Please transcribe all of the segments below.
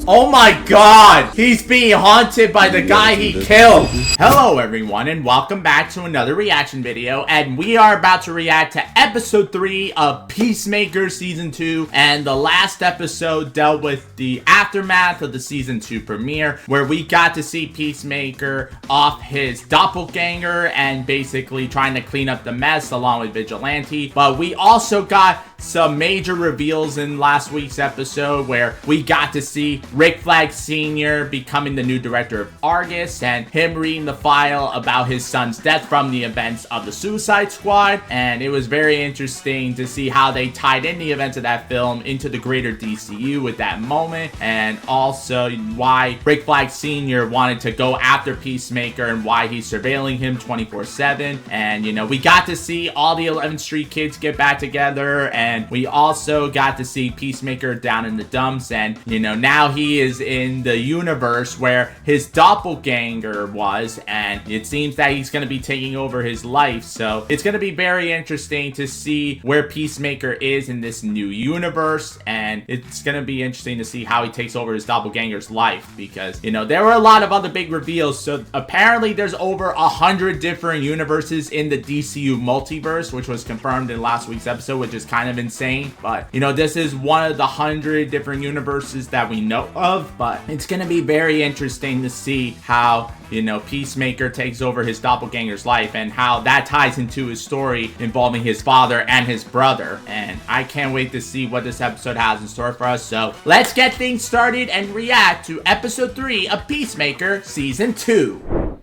house. Oh my god! He's being haunted by the guy he killed! Hello everyone and welcome back to another reaction video, and we are about to react to episode 3 of Peacemaker season 2, and the last episode dealt with the aftermath of the season 2 premiere, where we got to see Peacemaker off his doppelganger and basically trying to clean up the mess along with Vigilante. But we also got some major reveals in last week's episode where we got to see Rick Flag Sr. becoming the new director of Argus, and him reading the file about his son's death from the events of the Suicide Squad. And it was very interesting to see how they tied in the events of that film into the greater DCU with that moment, and also why Rick Flag Sr. wanted to go after Peacemaker and why he's surveilling him 24/7. And you know, we got to see all the 11th Street kids get back together, and we also got to see Peacemaker down in the dumps, and you know, now he is in the universe where his doppelganger was, and it seems that he's going to be taking over his life. So it's going to be very interesting to see where Peacemaker is in this new universe, and it's going to be interesting to see how he takes over his doppelganger's life, because you know, there were a lot of other big reveals. So apparently there's over 100 different universes in the DCU multiverse, which was confirmed in last week's episode, which is kind of insane. But you know, this is one of the 100 different universes that we know of. But it's going to be very interesting to see how, you know, Peacemaker takes over his doppelganger's life and how that ties into his story involving his father and his brother. And I can't wait to see what this episode has in store for us. So let's get things started and react to episode 3 of Peacemaker season 2.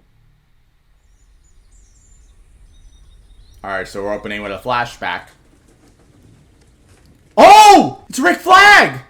Alright, so we're opening with a flashback. Oh! It's Rick Flag!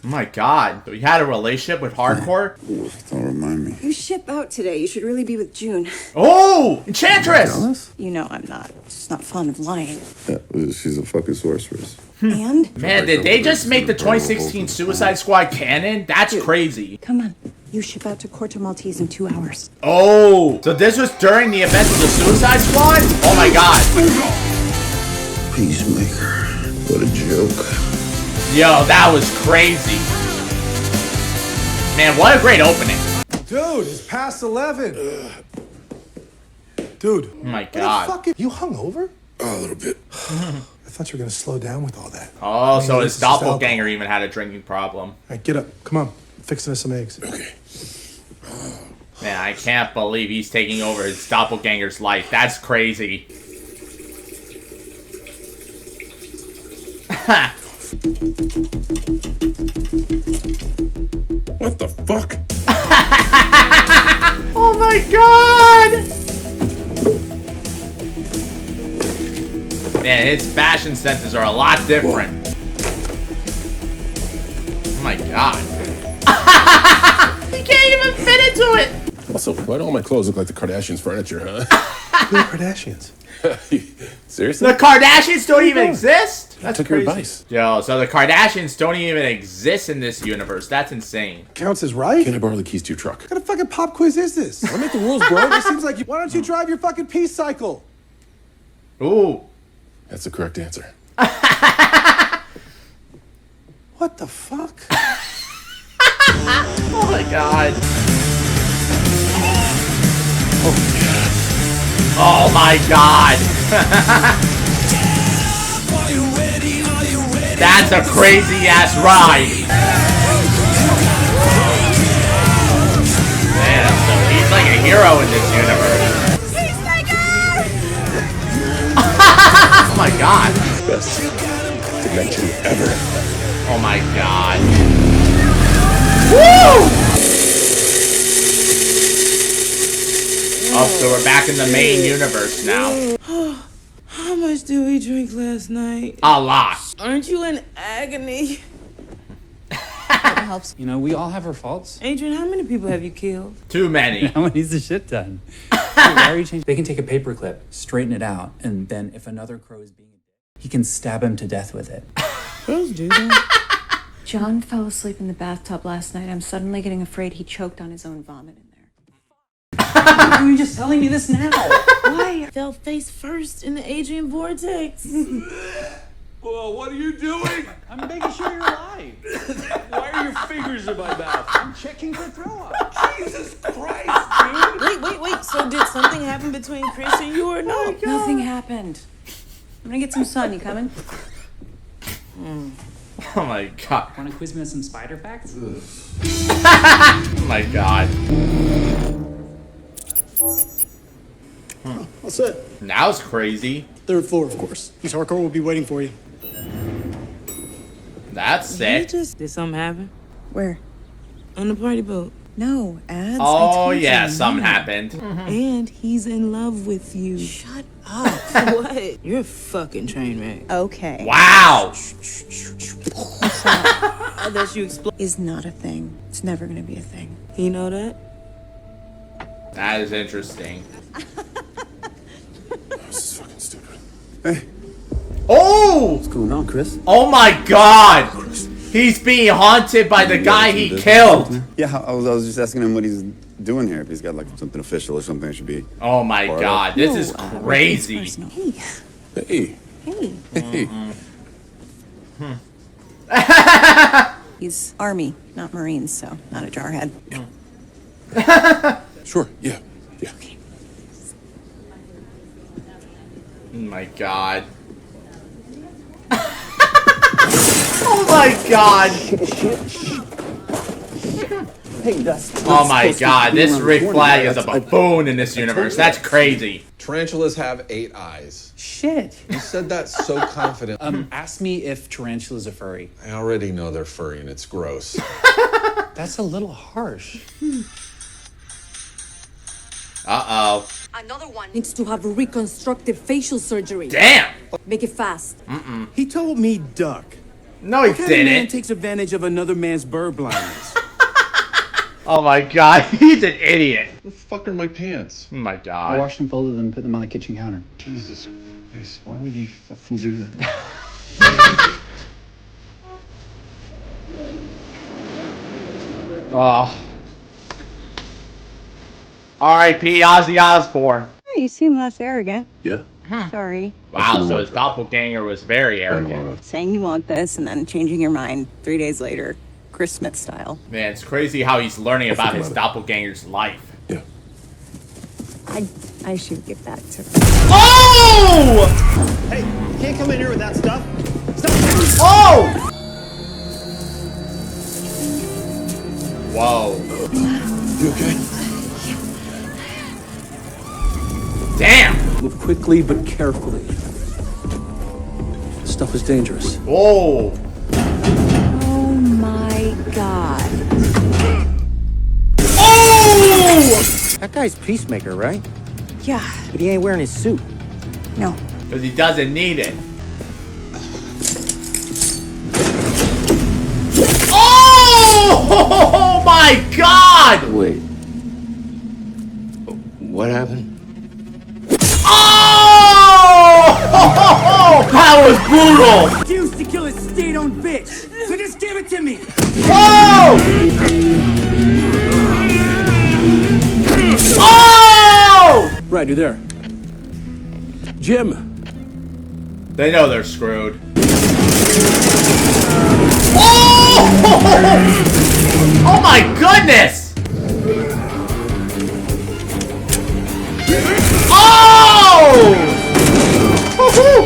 Oh my god. So he had a relationship with Hardcore? Ooh, don't remind me. You ship out today. You should really be with June. Oh! Enchantress! You know I'm not. Just not fond of lying. Yeah, she's a fucking sorceress. And? Man, did they just make the 2016 Suicide Squad canon? That's crazy. Come on. You ship out to Corto Maltese in 2 hours. Oh! So this was during the events of the Suicide Squad? Oh my god. Peacemaker. What a joke. Yo, that was crazy. Man, what a great opening. Dude, it's past 11. Dude. Oh my god. You hungover? Oh, a little bit. I thought you were gonna slow down with all that. Oh, so his this is doppelganger even had a drinking problem. All right, get up. Come on. I'm fixing us some eggs. Okay. Man, I can't believe he's taking over his doppelganger's life. That's crazy. What the fuck? Oh my god! Man, his fashion senses are a lot different. Oh my god. He can't even fit into it! Also, why do all my clothes look like the Kardashians' furniture, huh? Who are the Kardashians? Seriously? The Kardashians don't even exist? I took your advice. Yo, so the Kardashians don't even exist in this universe. That's insane. Counts as right? Can I borrow the keys to your truck? What kind of fucking pop quiz is this? I make the rules, bro. It seems like you... Why don't you drive your fucking peace cycle? Ooh. That's the correct answer. What the fuck? Oh my god. Oh my god. That's a crazy ass ride. Man, so he's like a hero in this universe. Oh my god. Best dimension ever. Oh my god. Woo! Oh, so we're back in the main universe now. How much did we drink last night? A lot. Aren't you in agony? That helps. You know, we all have our faults. Adrian, how many people have you killed? Too many. How many's the shit ton? Why are you changing? They can take a paperclip, straighten it out, and then if another crow is being a dick, he can stab him to death with it. Crows do that. John fell asleep in the bathtub last night. I'm suddenly getting afraid he choked on his own vomit in there. Why are you just telling me this now? Why? Fell face first in the Adrian vortex. Well, what are you doing? I'm making sure you're alive. Why are your fingers in my mouth? I'm checking for throw up. Jesus Christ, dude! Wait. So did something happen between Chris and you or no? Nothing happened. I'm gonna get some sun. You coming? Oh my god. Want to quiz me on some spider facts? Oh my god. What's it? That was crazy. Third floor, of course. Miss Harcourt will be waiting for you. That's sick. Did something happen? Where? On the party boat. No, ads. Oh yeah, something happened. And he's in love with you. Shut up. What? You're a fucking train wreck. Okay. Wow. I thought you explained. Is not a thing. It's never gonna be a thing. You know that? That is interesting. This is fucking stupid. Hey, Oh! what's going on, Chris? Oh my god! He's being haunted by the guy he killed. Yeah, I was just asking him what he's doing here. If he's got like something official or something, it should be. Oh my Part god, this is No, crazy. it's personal. Hey. Hey, Hey. He's Army, not Marines, so not a jarhead. sure, yeah. Oh my god. Oh my god. Hey, that's Oh my god, this Rick Flag is a buffoon in this universe. That's crazy. Tarantulas have 8 eyes. Shit. You said that so confident. Ask me if tarantulas are furry. I already know they're furry and it's gross. That's a little harsh. Uh-oh. Another one needs to have reconstructive facial surgery. Damn! Make it fast. He told me duck. No, he What kind of man didn't. takes advantage of another man's bird blindness? Oh my god, he's an idiot. What the fuck are my pants? Oh my I god. washed and folded them and put them on the kitchen counter. Jesus Christ, why would you fucking do that? Oh. R.I.P. Ozzy Osbourne. You seem less arrogant. Yeah. Sorry. Wow, so his doppelganger was very arrogant. Saying you want this and then changing your mind 3 days later, Chris Smith style. Man, it's crazy how he's learning about his about doppelganger's life. Yeah. I should get back to Oh! Hey, you can't come in here with that stuff. Stop. Oh! Whoa. You okay? Damn! Move quickly but carefully. This stuff is dangerous. Whoa! Oh my god. Oh! That guy's Peacemaker, right? Yeah. But he ain't wearing his suit. No. Because he doesn't need it. Oh! Oh my god! Wait. What happened? Oh! That was brutal! Refused to kill his state-owned bitch, so just give it to me. Whoa! Oh! Right, you're there. Jim. They know they're screwed. Oh! Oh my goodness! Oh! Woohoo!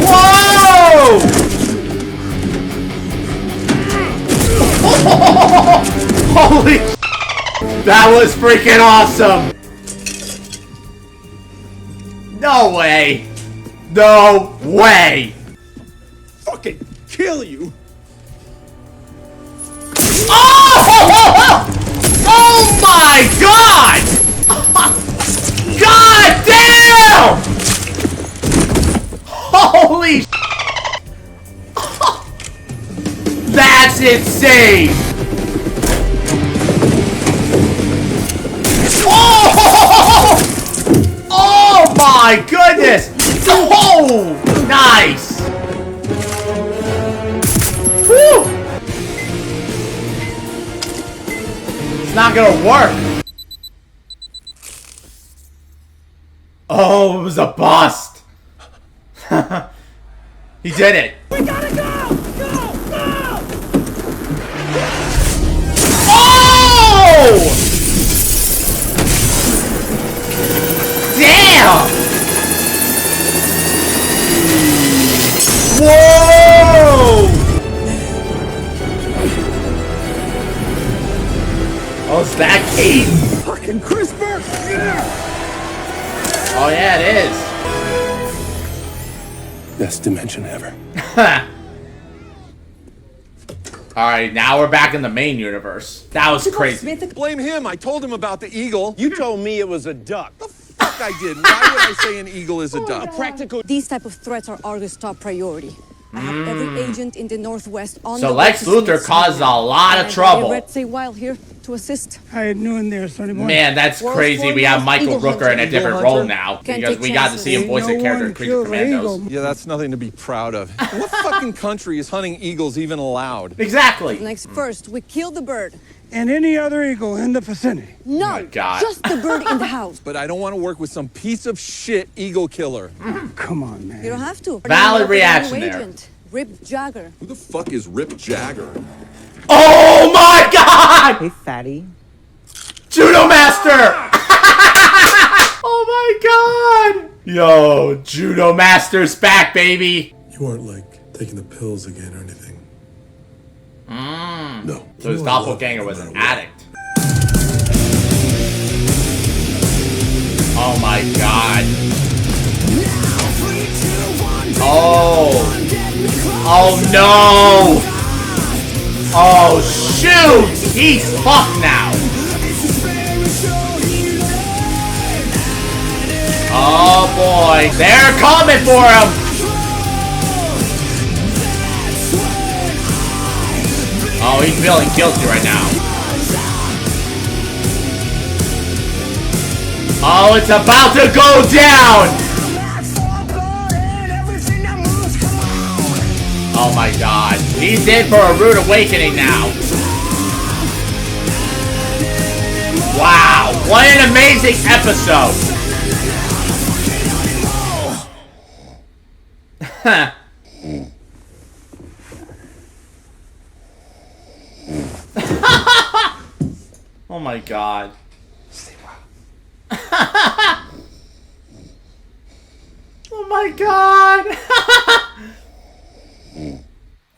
Whoa! Holy! That was freaking awesome! No way! No way! Fucking kill you. Oh! Oh my god! God damn! Holy That's insane! Oh! Oh my goodness! Oh! Nice! Woo! It's not gonna work. Oh, it was a bust. He did it. We gotta go! Go! Go! Oh! Damn! Whoa! Oh, is that Kate? Fucking crisper! Oh yeah, it is. Best dimension ever. Alright, now we're back in the main universe. That was crazy. Blame him. I told him about the eagle. You told me it was a duck. The fuck I did. Why would I say an eagle is a duck? Practical. These type of threats are Argus' top priority. I have every agent in the Northwest on So the Lex way to Luthor see caused a lot of And trouble. Red Say Wild here to assist. I had noon there Sunday morning. Man, that's crazy. We have Michael Rooker in a different role now because we got to see him voice a character in Creature Commandos. Yeah, that's nothing to be proud of. What fucking country is hunting eagles even allowed? Exactly. Next, first, we kill the bird. And any other eagle in the vicinity. No, my God. just the bird in the house. But I don't want to work with some piece of shit eagle killer. Come on, man. You don't have to. Valid You're the reaction new there. agent, Rip Jagger. Who the fuck is Rip Jagger? Oh my God! Hey, fatty. Judo Master! Oh my God! Yo, Judo Master's back, baby. You aren't like taking the pills again or anything. No. So his doppelganger was an addict. Oh my God. Oh. Oh no. Oh shoot. He's fucked now. Oh boy. They're coming for him. Oh, he's feeling guilty right now. Oh, it's about to go down! Oh my God. He's in for a rude awakening now. Wow, what an amazing episode! Oh my God. Oh my God.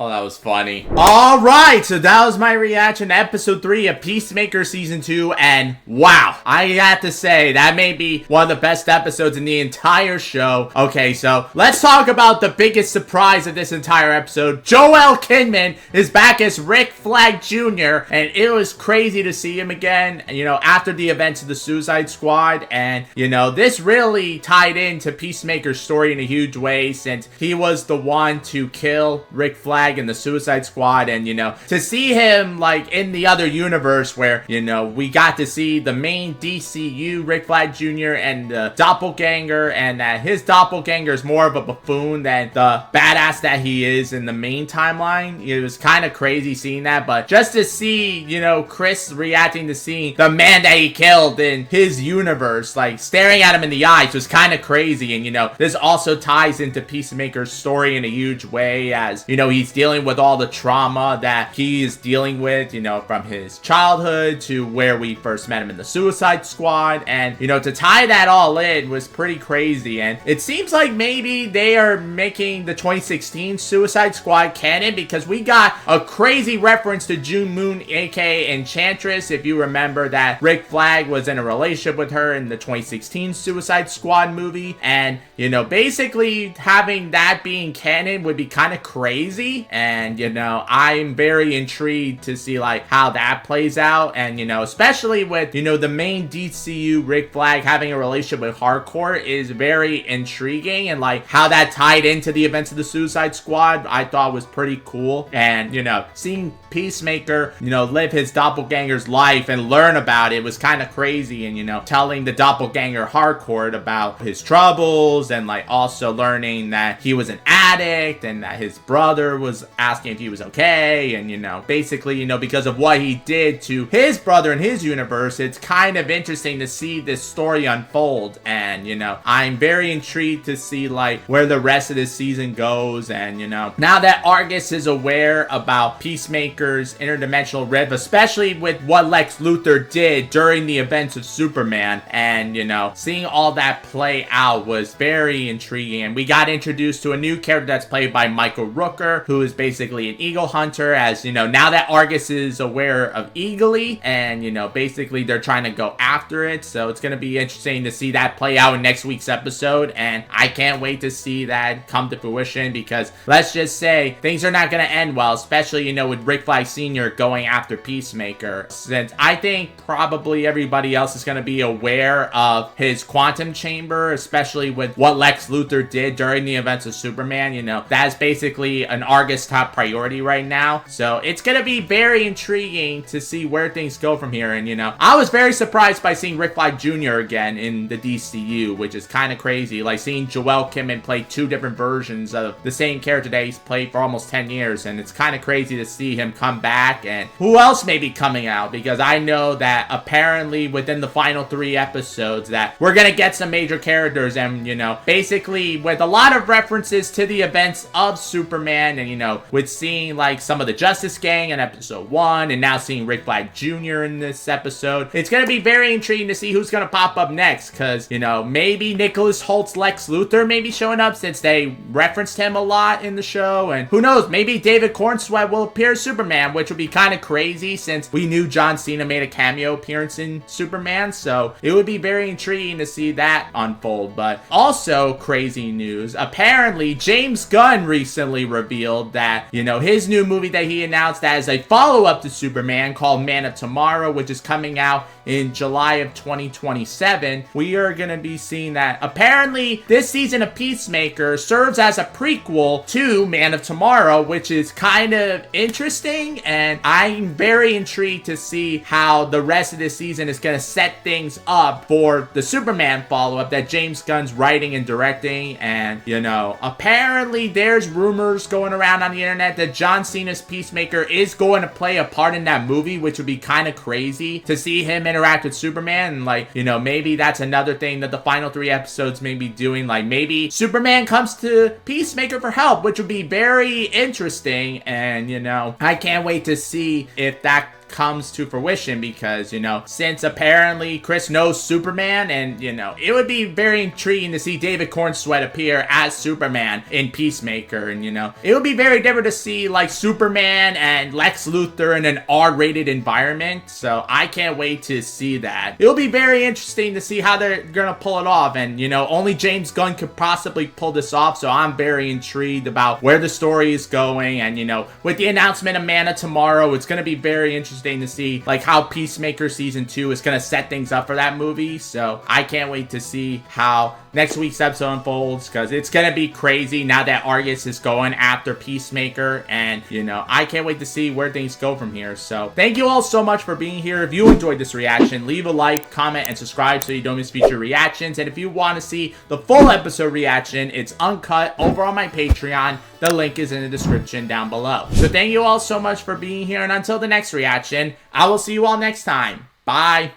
Oh, that was funny. Alright, so that was my reaction to episode 3 of Peacemaker season 2, and wow, I have to say, that may be one of the best episodes in the entire show. Okay, so let's talk about the biggest surprise of this entire episode. Joel Kinnaman is back as Rick Flag Jr., and it was crazy to see him again, you know, after the events of the Suicide Squad, and, you know, this really tied into Peacemaker's story in a huge way, since he was the one to kill Rick Flag in the Suicide Squad, and you know, to see him like in the other universe where, you know, we got to see the main DCU Rick Flag Jr. and the doppelganger, and that his doppelganger is more of a buffoon than the badass that he is in the main timeline. It was kind of crazy seeing that, but just to see, you know, Chris reacting to seeing the man that he killed in his universe, like staring at him in the eyes, was kind of crazy. And you know, this also ties into Peacemaker's story in a huge way, as you know, he's dealing with all the trauma that he is dealing with, you know, from his childhood to where we first met him in the Suicide Squad. And you know, to tie that all in was pretty crazy. And it seems like maybe they are making the 2016 Suicide Squad canon, because we got a crazy reference to June Moon, aka Enchantress. If you remember that Rick Flag was in a relationship with her in the 2016 Suicide Squad movie, and you know, basically having that being canon would be kind of crazy. And you know, I'm very intrigued to see like how that plays out, and you know, especially with, you know, the main DCU Rick Flag having a relationship with Hardcore is very intriguing, and like how that tied into the events of the Suicide Squad I thought was pretty cool. And you know, seeing Peacemaker, you know, live his doppelganger's life and learn about it was kind of crazy. And you know, telling the doppelganger Hardcore about his troubles, and like also learning that he was an addict and that his brother was was asking if he was okay, and, you know, basically, you know, because of what he did to his brother in his universe, it's kind of interesting to see this story unfold, and, you know, I'm very intrigued to see, like, where the rest of this season goes, and, you know, now that Argus is aware about Peacemaker's interdimensional rift, especially with what Lex Luthor did during the events of Superman, and, you know, seeing all that play out was very intriguing, and we got introduced to a new character that's played by Michael Rooker, who is basically an eagle hunter, as, you know, now that Argus is aware of Eagly, and, you know, basically they're trying to go after it, so it's going to be interesting to see that play out in next week's episode, and I can't wait to see that come to fruition, because let's just say things are not going to end well, especially, you know, with Rick Flag Sr. going after Peacemaker, since I think probably everybody else is going to be aware of his quantum chamber, especially with what Lex Luthor did during the events of Superman. You know, that's basically an Argus top priority right now, so it's going to be very intriguing to see where things go from here. And, you know, I was very surprised by seeing Rick Flag Jr. again in the DCU, which is kind of crazy, like seeing Joel Kinnaman play two different versions of the same character that he's played for almost 10 years, and it's kind of crazy to see him come back. And who else may be coming out, because I know that apparently within the final 3 episodes that we're gonna get some major characters, and, you know, basically with a lot of references to the events of Superman, and, you know, with seeing like some of the Justice Gang in episode 1, and now seeing Rick Flag Jr. in this episode, it's gonna be very intriguing to see who's gonna pop up next, because, you know, maybe Nicholas Holt's Lex Luthor may be showing up, since they referenced him a lot in the show, and who knows, maybe David Cornsweet will appear as Superman, which would be kind of crazy since we knew John Cena made a cameo appearance in Superman, so it would be very intriguing to see that unfold. But also crazy news, apparently James Gunn recently revealed that, you know, his new movie that he announced as a follow-up to Superman called Man of Tomorrow, which is coming out in July of 2027, we are going to be seeing that apparently this season of Peacemaker serves as a prequel to Man of Tomorrow, which is kind of interesting, and I'm very intrigued to see how the rest of this season is going to set things up for the Superman follow-up that James Gunn's writing and directing. And, you know, apparently there's rumors going around on the internet that John Cena's Peacemaker is going to play a part in that movie, which would be kind of crazy to see him interact with Superman. And, like, you know, maybe that's another thing that the final 3 episodes may be doing, like maybe Superman comes to Peacemaker for help, which would be very interesting. And, you know, I can't wait to see if that comes to fruition, because, you know, since apparently Chris knows Superman, and, you know, it would be very intriguing to see David Cornsweet appear as Superman in Peacemaker, and, you know, it would be very different to see like Superman and Lex Luthor in an R-rated environment, so I can't wait to see that. It'll be very interesting to see how they're gonna pull it off, and, you know, only James Gunn could possibly pull this off, so I'm very intrigued about where the story is going. And, you know, with the announcement of Man of Tomorrow, it's gonna be very interesting to see like how Peacemaker season 2 is going to set things up for that movie, so I can't wait to see how next week's episode unfolds, because it's going to be crazy now that Argus is going after Peacemaker, and, you know, I can't wait to see where things go from here. So thank you all so much for being here. If you enjoyed this reaction, leave a like, comment, and subscribe so you don't miss future reactions. And if you want to see the full episode reaction, it's uncut over on my Patreon. The link is in the description down below. So thank you all so much for being here, and until the next reaction, I will see you all next time. Bye.